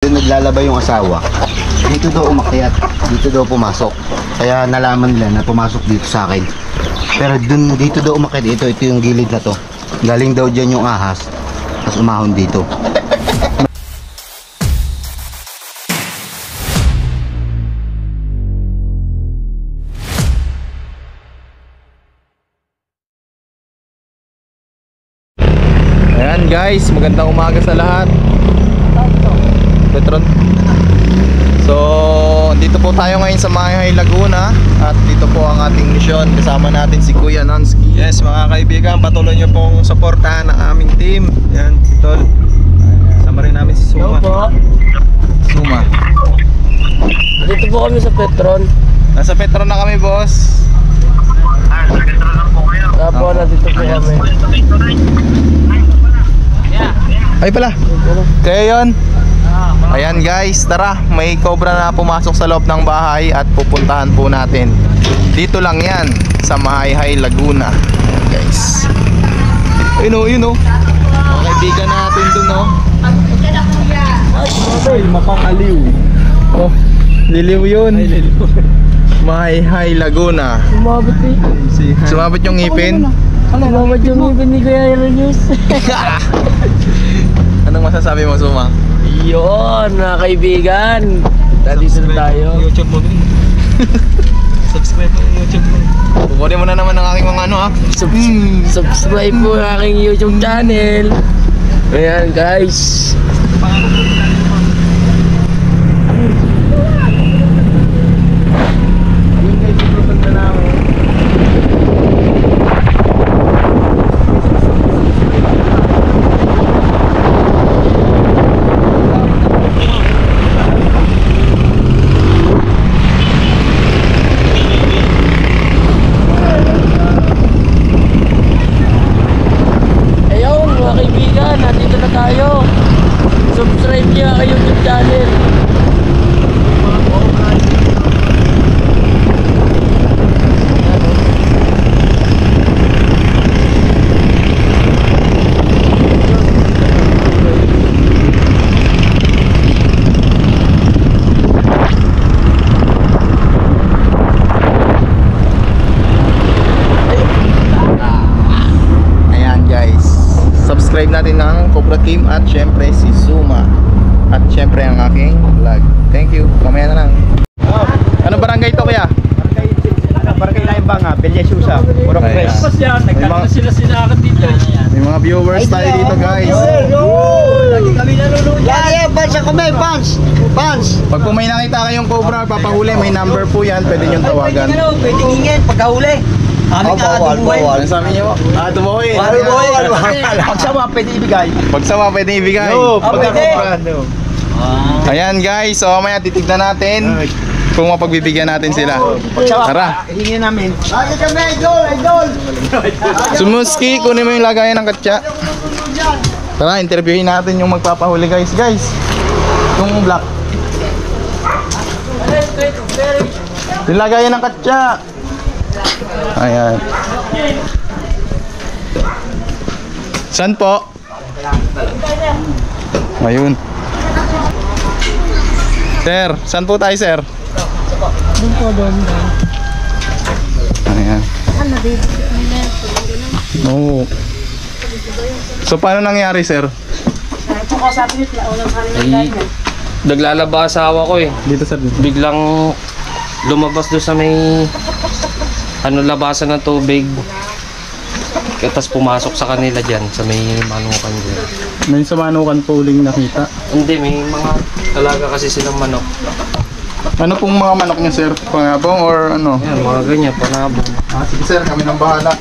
Doon naglalaba yung asawa. Dito daw umakyat. Dito daw pumasok. Kaya nalaman nila na pumasok dito sa akin. Pero dito daw umakyat. Ito yung gilid na to. Galing daw dyan yung ahas. Tapos umahon dito. Ayan guys, magandang umaga sa lahat. Petron. So, dito po tayo ngayon sa Mahay Laguna. At dito po ang ating misyon. Kasama natin si Kuya Nonsky. Yes mga kaibigan, patuloy nyo pong suportahan ang aming team. Yan, si Tol. Sama rin namin si Suma. Suma. Dito po kami sa Petron. Nasa Petron na kami, boss. Sa Petron lang po kayo. Tapos nandito po kami. Ay pala. Kaya yun. Ayan guys, tara. May cobra na pumasok sa loob ng bahay at pupuntahan po natin. Dito lang yan sa Mahay Laguna. Ayan guys. Yun o. Mga kaibigan natin dun o. Ay, makang aliw. Oh, liliw yun. Mahay Laguna. Sumabot eh. Sumabot yung ngipin. Sumabot yung ngipin ni Kuya News. Anong masasabi mo, Suma? Yun, mga kaibigan. Dito na tayo. YouTube mo din. Subscribe mo yung YouTube mo. Kukunin mo na naman ang aking mga ano ha. Subscribe po ang aking YouTube channel. Ayan guys. Subscribe niyo ang YouTube channel. Ayan guys, subscribe natin ng Cobra Team at syempre si Suma. At syempre ang aking vlog. Thank you, mamaya na lang. Ano barangay to kaya? Barangay Laimbanga, Belyesusa, Purok Ayan. Press. Sila dito. May mga viewers tayo dito guys. Lagi kami nanonood. Pans ako may pans! Pans! Pag po may nakita kayong cobra papahuli, may number po yan, pwede nyo tawagan. Pwede ingin pagkahuli. Aming aadubuhin. Ano sabi nyo? Tubuhin. Pagsama, pwede ibigay. Pagsama pwede ibigay. Pagkakopran. Ayan guys, so mamaya titignan natin kung mapagbibigyan natin sila. Tara. Hingin namin. Lagi kami, idol! Sumuski, kunin mo yung lagayan ng katsa. Tara, interviewin natin yung magpapahuli guys. Yung black. Yung lagayan ng katsa. Ayan. Saan po? Ayun. Sir, saan po tayo sir? Doon. Ayan. Oo. So paano nangyari sir? Ay, naglalaba asawa ko eh. Dito sir. Biglang lumabas doon sa may labasan ng tubig. Tapos pumasok sa kanila dyan sa may manukan dyan. May samanukan po uling nakita. Hindi, may mga talaga kasi silang manok. Ano pong mga manok niyo sir? Pangabong or ano? Yan, mga ganyan, panabong. Sige sir, kami nang bahala.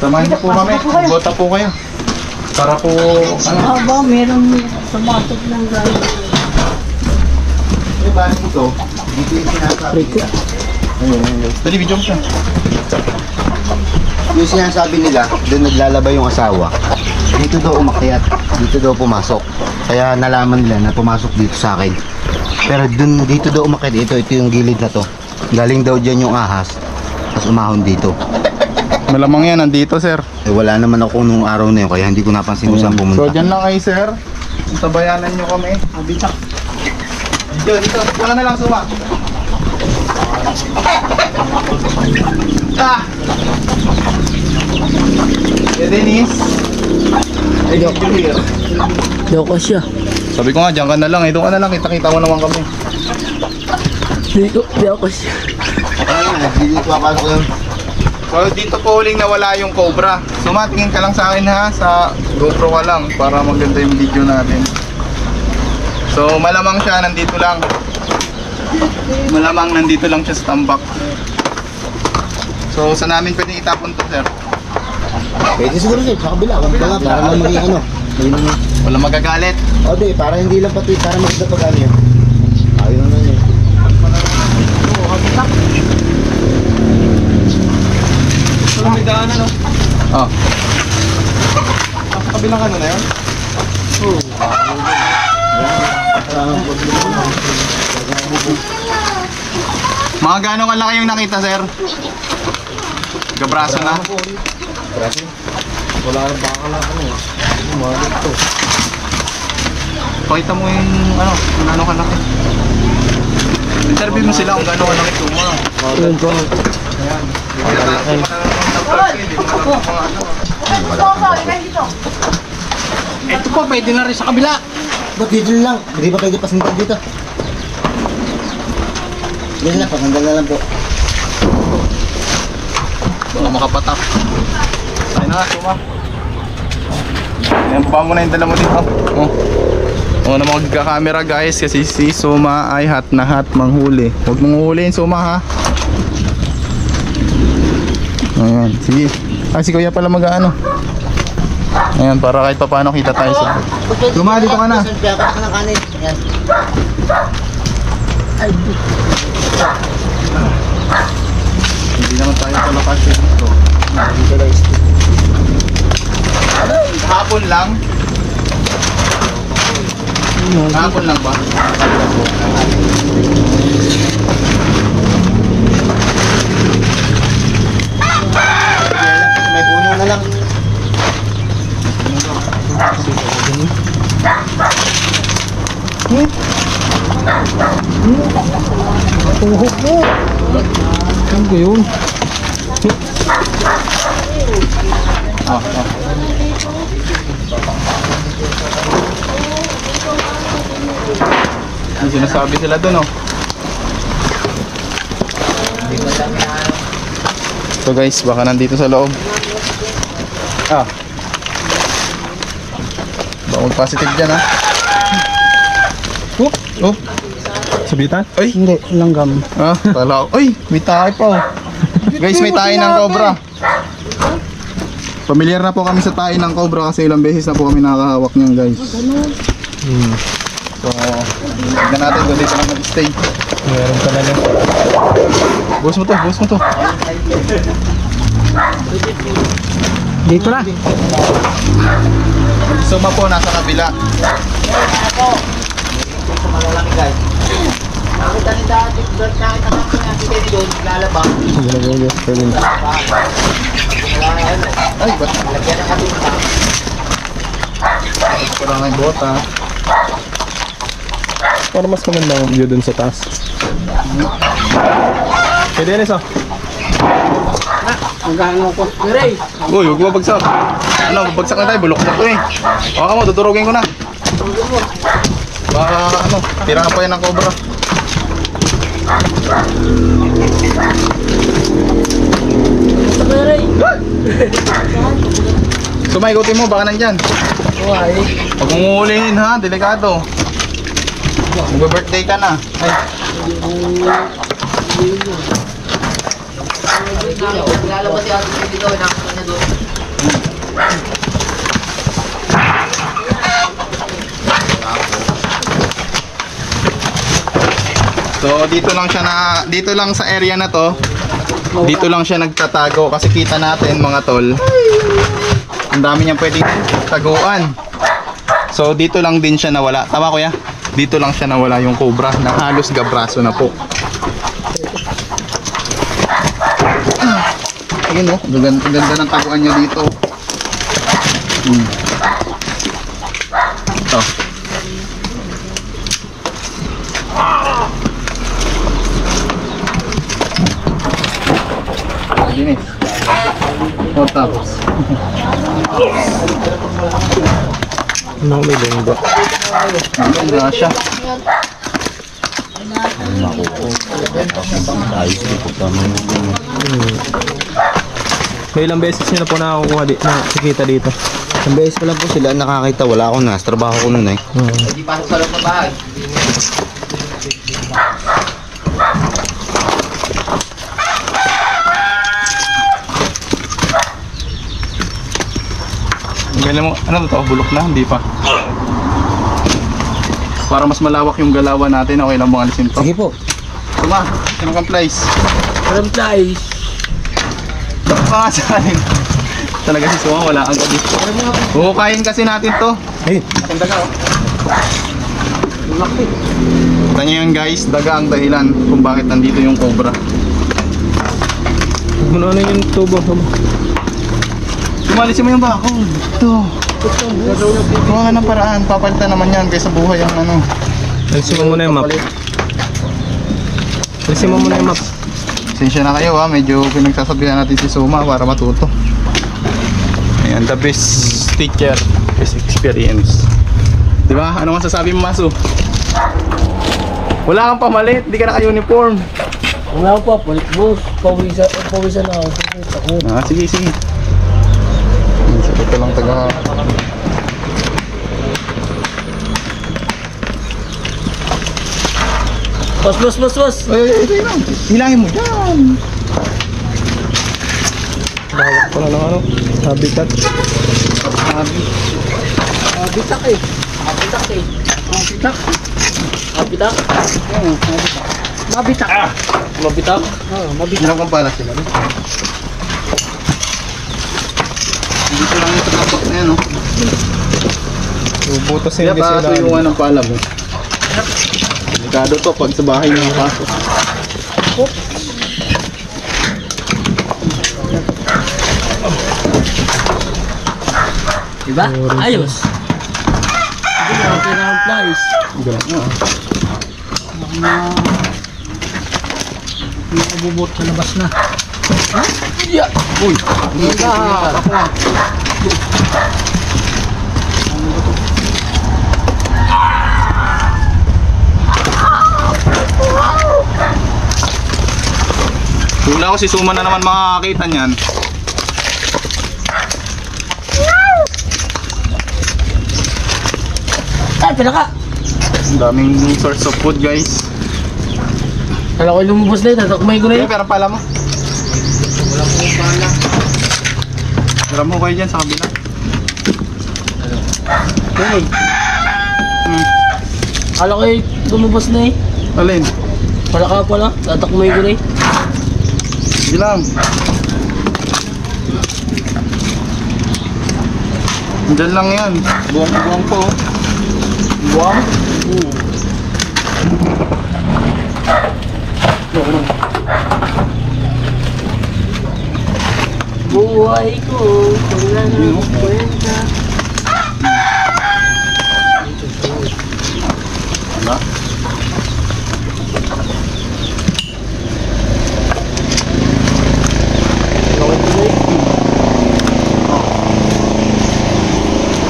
Samahin niyo po kami. Bota po kayo. Para po ano? Meron sumatok ng gano'n. Yung bahay ito, dito yung sinasabi nila. Dali, video mo siya. Yung sinasabi nila, doon naglalaba yung asawa. Dito daw umakyat. Dito daw pumasok. Kaya nalaman nila na pumasok dito sa akin. Pero dito daw umakyat. Ito yung gilid na to. Galing daw dyan yung ahas. Tapos umahon dito. Malamang yan, nandito sir. Wala naman ako nung araw na yun. Kaya hindi ko napansin kung saan pumunta. So dyan lang kayo sir. Sabayanan nyo kami. Abitak. Dito. Wala na lang suma. Ah! Dennis. Doko siya. Sabi ko nga, dyan ka na lang. Ito ka na lang. Kita-kita mo naman kami. Doko siya. Dito papasok yun. So dito po huling nawala yung cobra. So matingin ka lang sa akin ha, sa GoPro ka lang para maganda yung video natin. So malamang siya nandito lang. Malamang nandito lang siya sa tambak. So saan namin pwedeng itapon to, sir? Pwede siguro sir, sa kabila. Wag lang para lang maging ano. Wala magagalit. O di, para hindi lang pati, para maganda pag ano yun. Ayun na yun. Wala may daanan, no? Oh. Sa kabilang ano na yun? Mga gano'ng kalaki yung nakita, sir? Gabraso na. Wala kang baka na ano. Umalit to. Pakita mo yung ano, kung ano kalaki. Interview mo sila kung gano'ng kalaki tuma. Yun po. Ayan. Ito po, pwede na rin sa kabila. Ba't dito lang? Hindi ba pwede pasandal dito? Dito na, pasandal na lang po. Baka makapatak. Ayun na, suma. Ayan, baba mo na yung dala mo dito. Oh. O na magka-camera guys kasi si Suma ay hat na hat manghuli. Huwag mong huliin Suma ha. Ayan, sige. Ay si Kuya pala mag-ano. Ayan, para kahit pa paano kita tayo sa. Suma, dito ka na. Kaya ka ng kanin. Ayan. Hindi naman tayo sa lokasyon dito. Dito guys. Hapon lang. Hapon lang ba? May puno na lang. Tuhog mo. Ano ko yun? May sinasabi sila doon, oh. So guys, baka nandito sa loob. Ah. Baka mag-positive dyan, ha. Oh. Sabitan? Ay. Hindi, langgam. Ah, tala. Ay, may tayo pa, oh. Guys, may tayo ng cobra. Familiar na po kami sa tayo ng cobra kasi ilang beses na po kami nakakahawak niyan, guys. So, tignan natin kung dito lang mag-stay. Meron ka na lang. Buhos mo to. Dito na. Suma po, nasa kabila. Ito malalaki guys. Nakita ni dati, nakita natin doon, lalabang. Ay, ba't? Lagyan ng ating Parang may bota. Para mas maganda ang view dun sa taas. Pwede yan isa. Hanggang ako. Ray! Uy, huwag mo bagsak. Ano, babagsak na tayo, bulok na to eh. Baka mo, tuturugin ko na. Baka ano, tirahan pa yan ng cobra. Ray! Sumaigutin mo, baka nandyan. Uy! Huwag mong uhulihin ha, delikado. Magbe-birthday ka na. Ay. lalabas si ating dito, nakita niya doon. So dito lang sa area na to. Dito lang siya nagtatago kasi kita natin mga tol. Ang dami niyang pwedeng taguan. So dito lang din siya nawala. Tama kuya? Dito lang siya nawala yung cobra na halos gabraso na po. Ayun oh, ganda ng taguan niya dito. Ito. Linis. O tapos. Ano may linggo? Wala siya. Ayos dito pa mo. May ilang beses nyo na po nakakuha nakikita dito. Isang beses pa lang po sila nakakita. Wala akong nas. Trabaho ko nun eh. Hindi pasok sa loob ng bahay. Galing mo, ano to? Bulok na? Hindi pa. Para mas malawak yung galawan natin, okay lang bang alisin to? Sige po. Tuma, sino kang place? Walang flies. Baka pa nga sa akin. Talaga si Suma, wala agad eh. Huhukayin kasi natin to. Ayun. Ang daga oh. Kita nyo yan guys, daga ang dahilan kung bakit nandito yung cobra. Ano yung tubo? Sumalisin mo yung bako. Ito. Gawa nga ng paraan. Papalitan naman yan kaysa buhay ang ano. Alisin mo muna yung map. Alisin mo muna yung map. Pasensya na kayo ha. Medyo pinagsasabihan natin si Suma para matuto. Ayan, the best teacher is experience. Diba? Ano masasabi mo, Masu? Wala kang pamalit. Di ka naka-uniform. Wala pa, pawisan na ako. Ah, sige, sige. Ito lang taga... Bas. Ay, ito yun. Hilangin mo dyan. Bawak pala ng ano, habitat. Bitak eh. Mabitak. Mabitak? Oo, mabitak. Ilang kang pala sila. Dito lang yung trapok na yan, no? Bubutosin Kaya din sila. pakasuyungan ng pala mo. Delikado to pag sa bahay nyo pasok. Diba? Ayos. Hindi na okay na ang flies. Ganun nga. Hindi ka bubot sa labas na. Uy! Tula ko si Suma na naman makakakita niyan. Ay, pinaka! Ang daming source of food guys. Kala ko lumubos na yun, tatakmay ko na Kaya yun. pero pala mo. Wala po pala. Tara mo kayo dyan sa kabila. Hey, Hmm. kala ko yung lumubos na eh. Alin? Pala pala, tatakmay ko na eh. Sige lang. Diyan lang yan. Buwang-buwang po. Buwang? Buhay ko, wala na kwenta. Wala.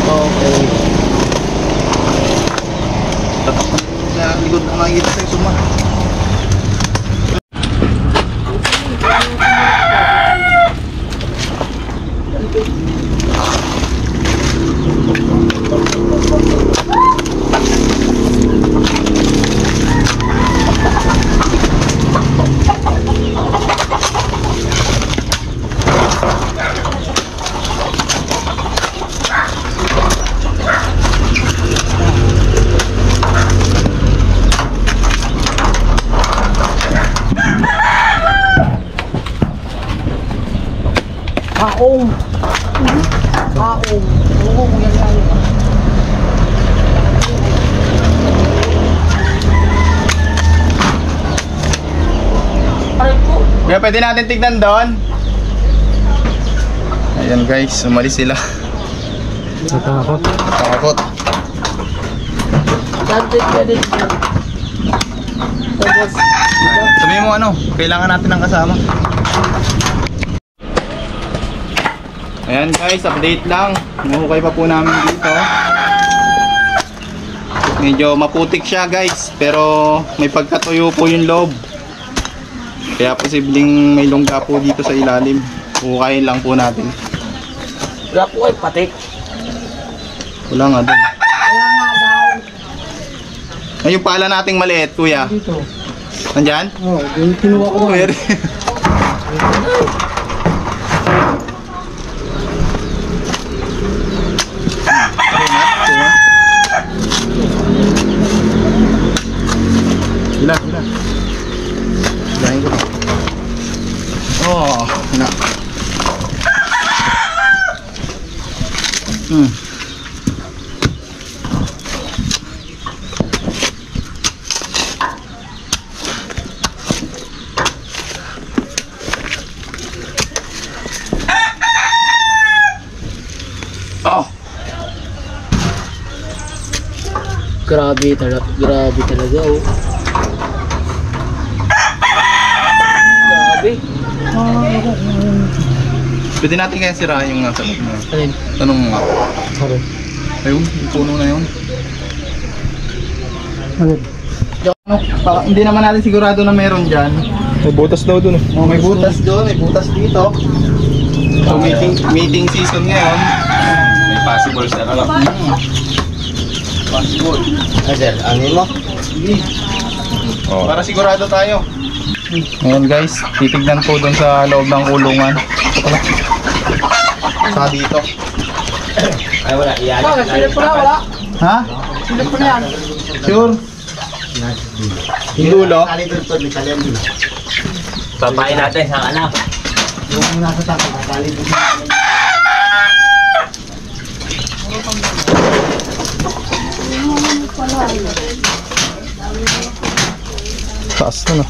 Okay. Sa likod na makikita sa'yo Suma. Kaong. Kaong. Oo, yan yan. Aray ko. Kaya pwede natin tignan doon. Ayan guys, umalis sila. Natakot. Takot. Dante ka din. Tapos, Sabihin mo ano, kailangan natin ng kasama. Ayan guys, update lang. Nahuhukay pa po namin dito. Medyo maputik siya guys, pero may pagkatuyo po yung loob. Kaya posibleng may lungga po dito sa ilalim. Hukayin lang po natin. Wala po ay patik. Wala nga doon. Ay, yung pala nating maliit, kuya. Dito. Nandyan? Oo, yung kinuha ko. Meron. Hila. Hilahin ko. Oh, hila. Oh, Grabe talaga oh. Grabe. pwede natin kaya sirahan yung nasa loob na. Alin? Tanong mo nga. Alin? Ayun, yung puno na yun. Alin? Hindi naman natin sigurado na meron dyan. May butas daw dun eh. Oh, may butas doon, may butas dito. So meeting season ngayon. May possible sa ano. Possible. Ay sir, ano mo? Oh. Para sigurado tayo. Ngayon guys, titignan po doon sa loob ng kulungan. Sa dito. Ay wala, iyan. Silip ko na, wala. Ha? Silip ko na yan. Sure? Yung dulo? Kali doon to, may kalian din. Papain natin sa anak. Yung nasa tapos, kali doon. Taas na na.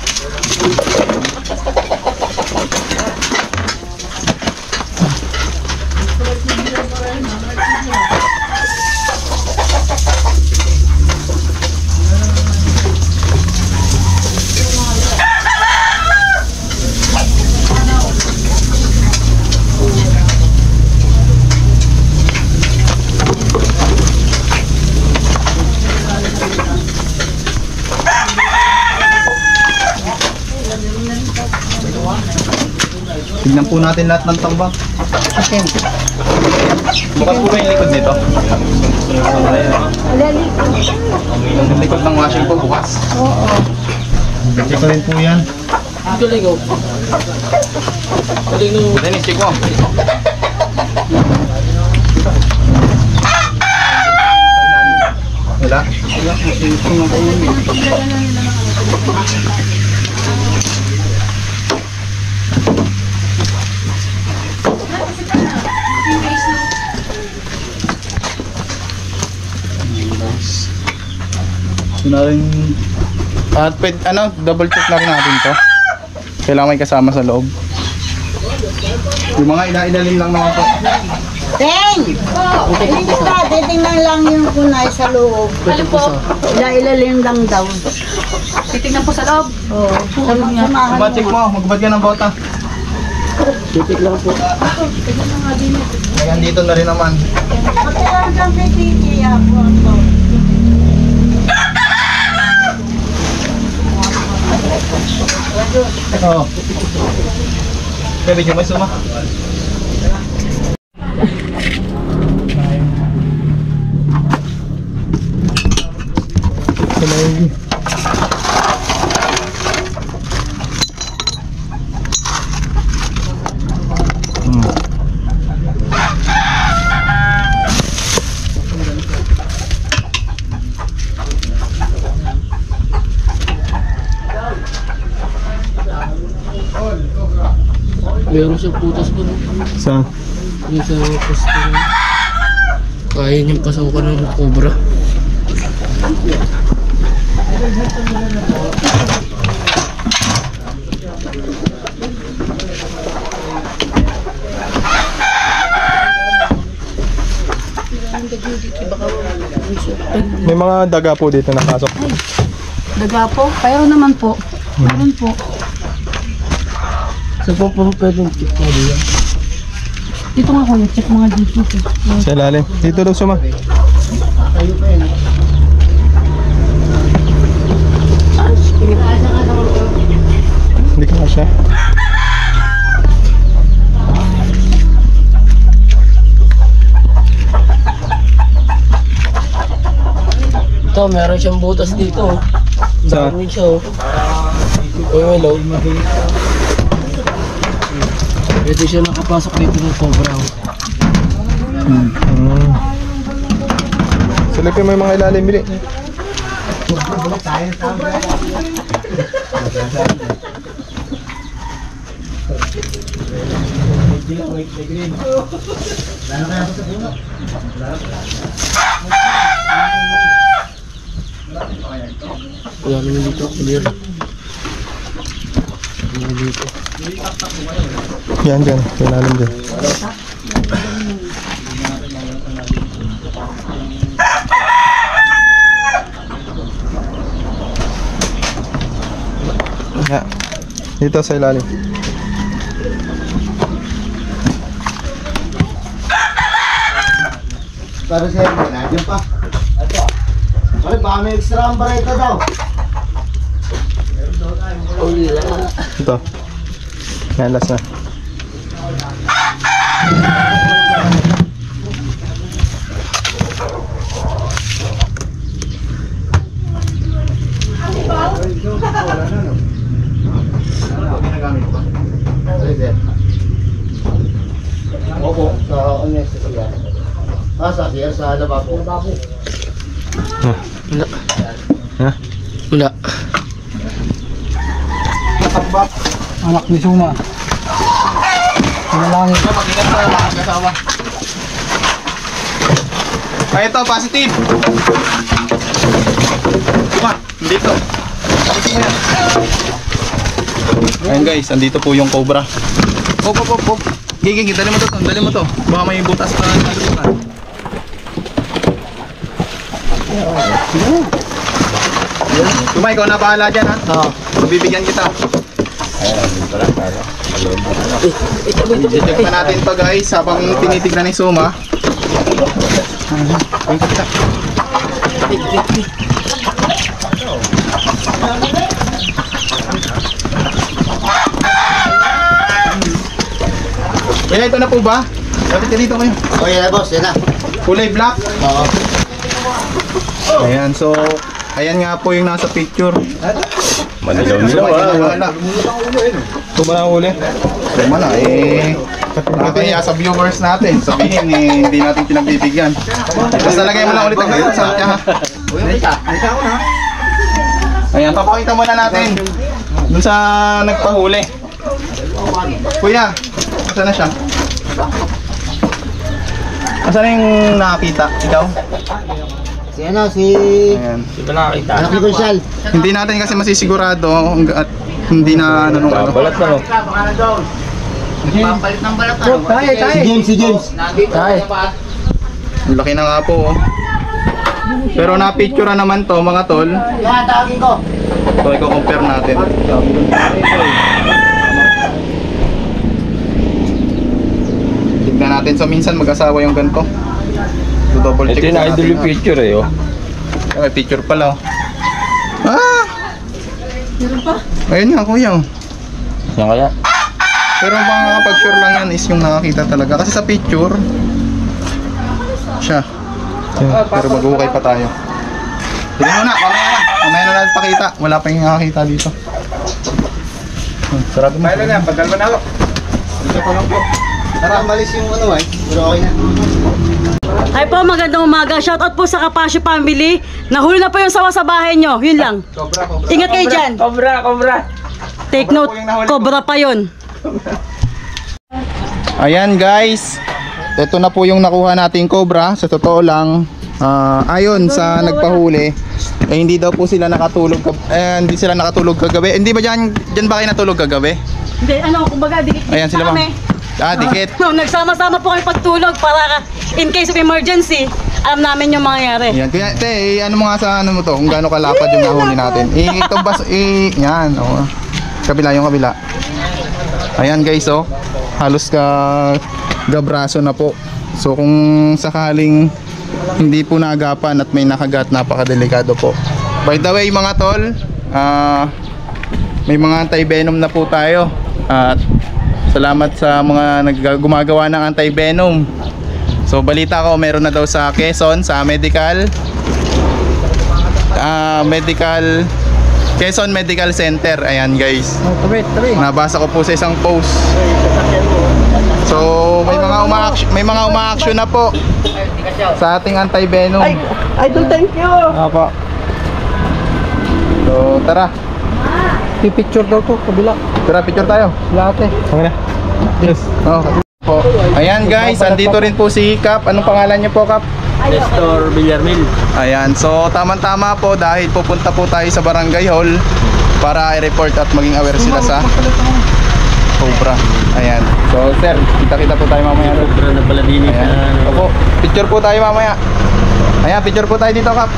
Tignan po natin lahat ng tambak. Bukas po ba yung likod nito? Yung likod ng washing po bukas? Oo. Check ko rin po yan. Galing oh. Galing no. Dennis, check mo. Wala? At double check na rin natin to. Kailangan may kasama sa loob. Yung mga ila-ilalim lang naman po. Teng! Hindi ka, titingnan lang yung kunay sa loob. Ano po? Ilalim lang daw. Titignan po sa loob. Oo. Samahan Mag-check mo, magbad ka ng bota. Titik lang po. Ayan, dito na rin naman. Kailangan kang titi ako. Oo. Kaya video mo suma. Meron siyang putas pa rin. Saan? Yung sa posto rin. Kaya niyang pasukan ng cobra. May mga daga po dito napasok. Daga po. Pero naman po. Meron po. Sa po pwedeng check na diyan. Dito nga kuya, check mga dito. Sa ilalim. Dito daw suma. Hindi ka siya. Ito, meron siyang butas dito. Sa Dami siya oh. Oh, hello. Pwede siya nakapasok dito ng cobra. Silipin mo yung mga ilalim, bili. Wala naman dito, clear. Wala dito. Yan dyan, sa ilalim dyan. Yeah. Dito sa ilalim. Para sa inyo, nandiyan pa. Ay, baka may extra ang bareta daw. Ito. Yan, last na. Opo, sa unnecessary. Sa siya, sa lababo. Wala. Anak ni Suma. Pinalangin. Ay, ito, positive. Tuma, dito. Ayan guys, andito po yung cobra. Hop. Giging, dali mo to. Baka may butas na naglutan. Tuma, ikaw na bahala dyan ha. Oo. Bibigyan kita. Titignan natin to guys habang tinitignan ni Suma. Kaya ito na po ba? Dapat dito kayo. O yan na boss, yan na. Kulay black. Oo. Ayan, so ayan nga po yung nasa picture. Manilaw-nilaw ah. Tumala uli. Tumala eh. Nakakaya sa viewers natin. Sabihin eh, hindi natin pinagbibigyan. Tapos nalagay mo lang ulit ang ganito sa kanya ha. Ayan, papakita muna natin. Dun sa nagpahuli. Kuya, saan na siya? Saan na yung nakakita? Ikaw? Si ano, si... Ayan. Anak ni Gonzal. Hindi natin kasi masisigurado at hindi na ano nung ano. Balat na oh. Si James. Ang laki na nga po oh. Pero na-picture naman to mga tol. Yan, tawagin ko. So i-compare natin. Tignan natin so minsan mag-asawa yung ganito. So double check natin. picture eh oh. May picture pala oh. Ah! Meron pa? Ayun nga kuya oh. Yan kaya? Pero ang makakapag-sure lang yan is yung nakakita talaga. Kasi sa picture, siya. Pero mag-uukay pa tayo. Sige muna, mamaya na natin pakita. Wala pa yung nakakita dito. Sarado mo. Kailan na, pagdalwa na ako. Dito ko lang po. Tara, malis yung ano eh. Pero okay na. Hi po, magandang umaga. Shoutout po sa Kapasyo Family. Nahuli na po yung sawa sa bahay nyo. Yun lang. Ingat kayo dyan. Cobra. Take note, cobra pa yun. Ayan guys, ito na po yung nakuha nating cobra. Sa totoo lang, ayon sa nagpahuli, eh hindi daw po sila nakatulog. Hindi sila nakatulog kagabi. Hindi ba dyan ba kayo natulog kagabi? Hindi, kumbaga, dikit-dikit Ayan sila kami. Dikit. Nagsama-sama po kami pagtulog para in case of emergency, alam namin yung mangyayari. Ayan, kaya ano mo nga sa ano mo to, kung gaano kalapad yung nahuli natin. Yan, oh. Yung kabila. Ayan guys, oh. Halos gabraso na po. So kung sakaling hindi po naagapan at may nakagat, napakadelikado po. By the way mga tol, may mga anti-venom na po tayo. At salamat sa mga gumagawa ng anti-venom. So balita ko meron na daw sa Quezon, sa Quezon Medical Center. Ayan guys, nabasa ko po sa isang post. So may mga uma-action na po sa ating anti-venom. Idol, thank you. Apo. So tara, Pipicture daw to, kabila. tara picture tayo. Lahat eh. Okay na. Yes. Oh, po. Ayan guys, andito rin po si Kap. Anong pangalan niyo po, Kap? Nestor Villarmil. Ayan, so tama-tama po dahil pupunta po tayo sa Barangay Hall para i-report at maging aware sila sa cobra. Ayan. So sir, kita-kita po tayo mamaya. Cobra na pala din. Ayan. Opo, picture po tayo mamaya. Ayan, picture po tayo dito, Kap.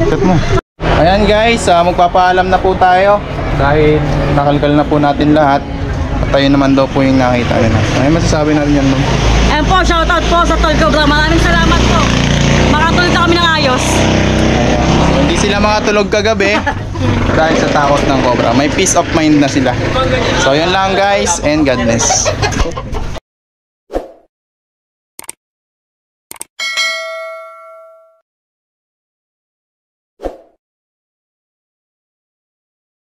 Cut mo. Ayan guys, magpapaalam na po tayo dahil nakalkal na po natin lahat. At tayo naman daw po yung nakita nila. Ay, masasabi natin yan, ma'am. And po, shoutout po sa Tol Cobra. Maraming salamat po. Makatulog na kami ng ayos. Ayan. So, hindi sila makatulog kagabi dahil sa takot ng cobra. May peace of mind na sila. So yun lang guys, and God bless.